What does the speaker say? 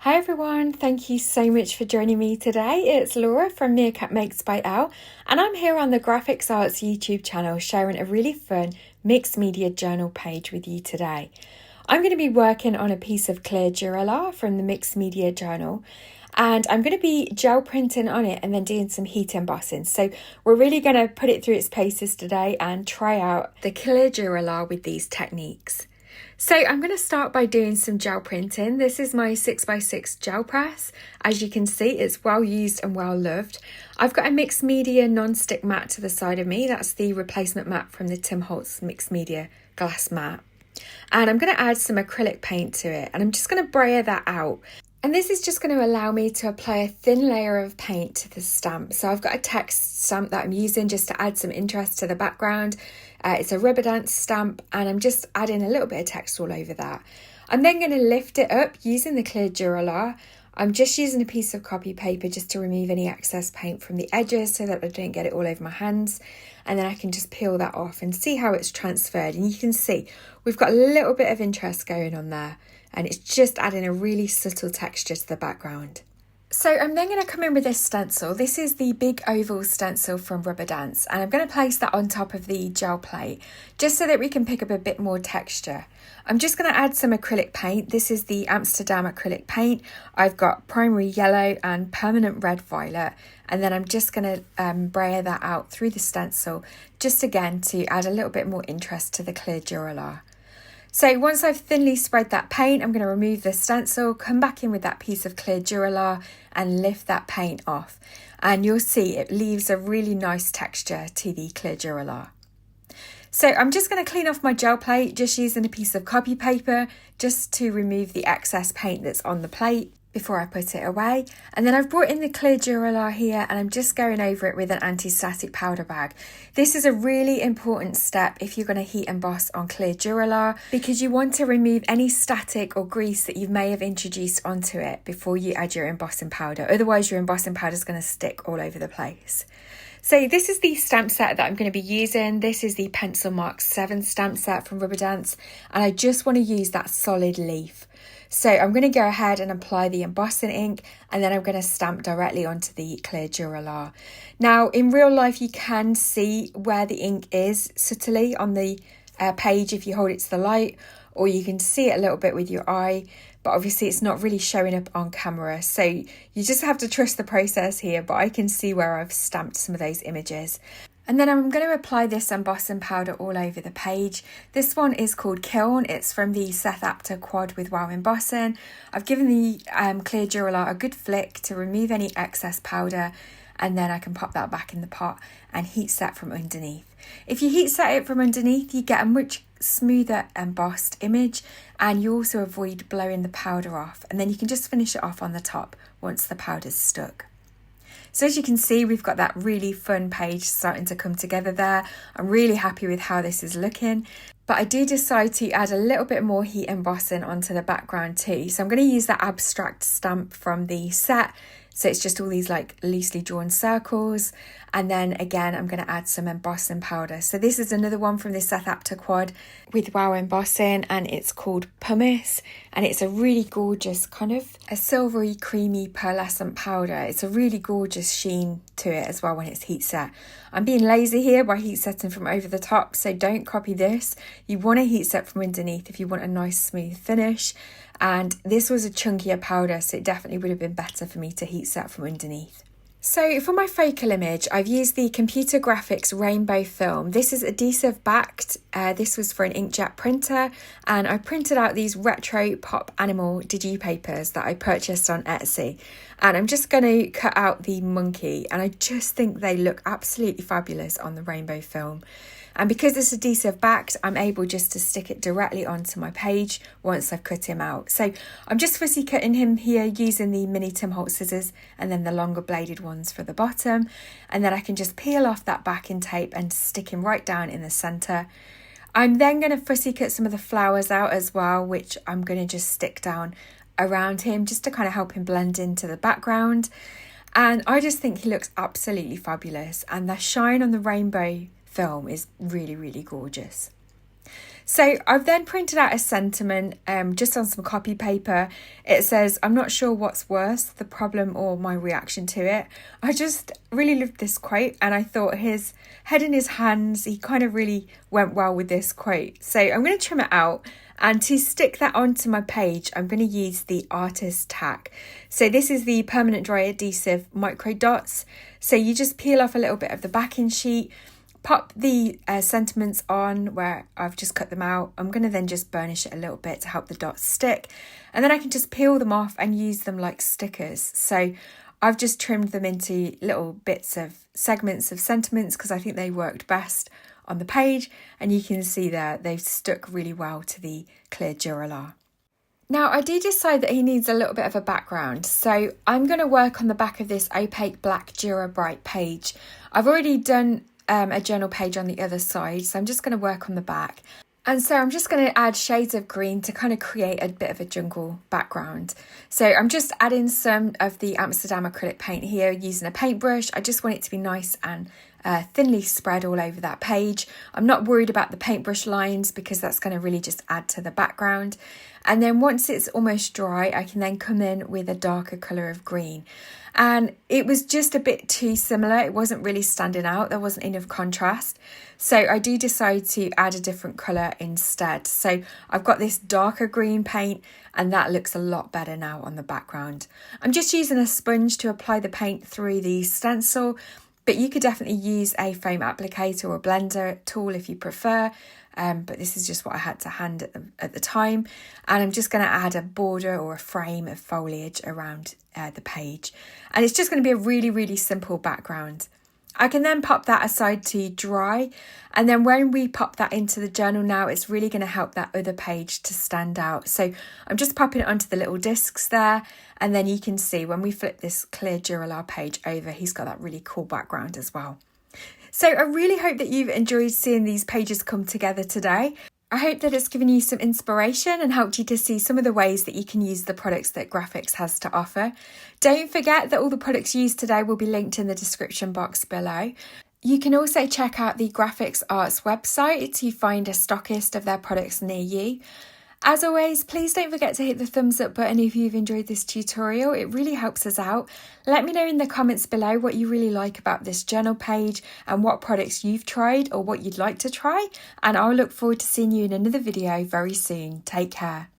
Hi everyone, thank you so much for joining me today. It's Laura from Murcott Makes by Elle, and I'm here on the Grafix Arts YouTube channel sharing a really fun mixed media journal page with you today. I'm going to be working on a piece of clear Dura-Lar from the Mixed Media Journal, and I'm going to be gel printing on it and then doing some heat embossing. So we're really going to put it through its paces today and try out the clear Dura-Lar with these techniques. So I'm going to start by doing some gel printing. This is my 6x6 gel press. As you can see, it's well used and well loved. I've got a mixed media non-stick mat to the side of me. That's the replacement mat from the Holtz mixed media glass mat. And I'm going to add some acrylic paint to it, and I'm just going to brayer that out. And this is just going to allow me to apply a thin layer of paint to the stamp. So I've got a text stamp that I'm using just to add some interest to the background. It's a rubber dance stamp, and I'm just adding a little bit of text all over that. I'm then going to lift it up using the clear Dura-Lar. I'm just using a piece of copy paper just to remove any excess paint from the edges so that I don't get it all over my hands. And then I can just peel that off and see how it's transferred. And you can see we've got a little bit of interest going on there, and it's just adding a really subtle texture to the background. So I'm then going to come in with this stencil. This is the big oval stencil from Rubber Dance, and I'm going to place that on top of the gel plate just so that we can pick up a bit more texture. I'm just going to add some acrylic paint. This is the Amsterdam acrylic paint. I've got primary yellow and permanent red violet, and then I'm just going to brayer that out through the stencil just again to add a little bit more interest to the clear Dura-Lar. So once I've thinly spread that paint, I'm going to remove the stencil, come back in with that piece of clear Dura-Lar and lift that paint off. And you'll see it leaves a really nice texture to the clear Dura-Lar. So I'm just going to clean off my gel plate, just using a piece of copy paper just to remove the excess paint that's on the plate before I put it away. And then I've brought in the clear Dura-Lar here, and I'm just going over it with an anti-static powder bag. This is a really important step if you're going to heat emboss on clear Dura-Lar, because you want to remove any static or grease that you may have introduced onto it before you add your embossing powder. Otherwise your embossing powder is going to stick all over the place. So this is the stamp set that I'm going to be using. This is the Pencil Mark 7 stamp set from Rubber Dance, and I just want to use that solid leaf. So I'm going to go ahead and apply the embossing ink, and then I'm going to stamp directly onto the clear Dura-Lar. Now in real life you can see where the ink is subtly on the page if you hold it to the light, or you can see it a little bit with your eye, but obviously it's not really showing up on camera. So you just have to trust the process here, but I can see where I've stamped some of those images. And then I'm going to apply this embossing powder all over the page. This one is called Kiln. It's from the Seth Apter quad with Wow Embossing. I've given the clear Dura-Lar a good flick to remove any excess powder, and then I can pop that back in the pot and heat set from underneath. If you heat set it from underneath, you get a much smoother embossed image, and you also avoid blowing the powder off, and then you can just finish it off on the top once the powder's stuck. So as you can see, we've got that really fun page starting to come together there. I'm really happy with how this is looking, but I do decide to add a little bit more heat embossing onto the background too. So I'm going to use that abstract stamp from the set. So it's just all these like loosely drawn circles. And then again, I'm going to add some embossing powder. So this is another one from the Seth Apter quad with Wow Embossing, and it's called Pumice. And it's a really gorgeous kind of a silvery, creamy, pearlescent powder. It's a really gorgeous sheen to it as well when it's heat set. I'm being lazy here by heat setting from over the top, so don't copy this. You want to heat set from underneath if you want a nice smooth finish. And this was a chunkier powder, so it definitely would have been better for me to heat set from underneath. So for my focal image, I've used the Computer Grafix rainbow film. This is adhesive backed. This was for an inkjet printer, and I printed out these retro pop animal digipapers that I purchased on Etsy. And I'm just going to cut out the monkey, and I just think they look absolutely fabulous on the rainbow film. And because it's adhesive backed, I'm able just to stick it directly onto my page once I've cut him out. So I'm just fussy cutting him here using the mini Tim Holtz scissors, and then the longer bladed ones for the bottom. And then I can just peel off that backing tape and stick him right down in the centre. I'm then going to fussy cut some of the flowers out as well, which I'm going to just stick down around him just to kind of help him blend into the background. And I just think he looks absolutely fabulous, and the shine on the rainbow film is really, really gorgeous. So I've then printed out a sentiment just on some copy paper. It says, "I'm not sure what's worse, the problem or my reaction to it." I just really loved this quote, and I thought his head in his hands, he kind of really went well with this quote. So I'm going to trim it out, and to stick that onto my page, I'm going to use the Artist-tac. So this is the permanent dry adhesive micro dots. So you just peel off a little bit of the backing sheet, pop the sentiments on where I've just cut them out. I'm going to then just burnish it a little bit to help the dots stick. And then I can just peel them off and use them like stickers. So I've just trimmed them into little bits of segments of sentiments because I think they worked best on the page. And you can see there, they've stuck really well to the clear Dura-Lar. Now, I do decide that he needs a little bit of a background, so I'm going to work on the back of this opaque black Dura-Bright page. I've already done a journal page on the other side, so I'm just going to work on the back. And so I'm just going to add shades of green to kind of create a bit of a jungle background. So I'm just adding some of the Amsterdam acrylic paint here using a paintbrush. I just want it to be nice and thinly spread all over that page. I'm not worried about the paintbrush lines because that's going to really just add to the background. And then once it's almost dry, I can then come in with a darker colour of green. And it was just a bit too similar. It wasn't really standing out. There wasn't enough contrast. So I do decide to add a different colour instead. So I've got this darker green paint and that looks a lot better now on the background. I'm just using a sponge to apply the paint through the stencil, but you could definitely use a foam applicator or blender tool if you prefer. But this is just what I had to hand at the time. And I'm just going to add a border or a frame of foliage around the page. And it's just going to be a really, really simple background. I can then pop that aside to dry. And then when we pop that into the journal now, it's really going to help that other page to stand out. So I'm just popping it onto the little discs there. And then you can see when we flip this clear Dura-Lar page over, he's got that really cool background as well. So I really hope that you've enjoyed seeing these pages come together today. I hope that it's given you some inspiration and helped you to see some of the ways that you can use the products that Grafix has to offer. Don't forget that all the products used today will be linked in the description box below. You can also check out the Grafix Arts website to find a stockist of their products near you. As always, please don't forget to hit the thumbs up button if you've enjoyed this tutorial. It really helps us out. Let me know in the comments below what you really like about this journal page and what products you've tried or what you'd like to try. And I'll look forward to seeing you in another video very soon. Take care.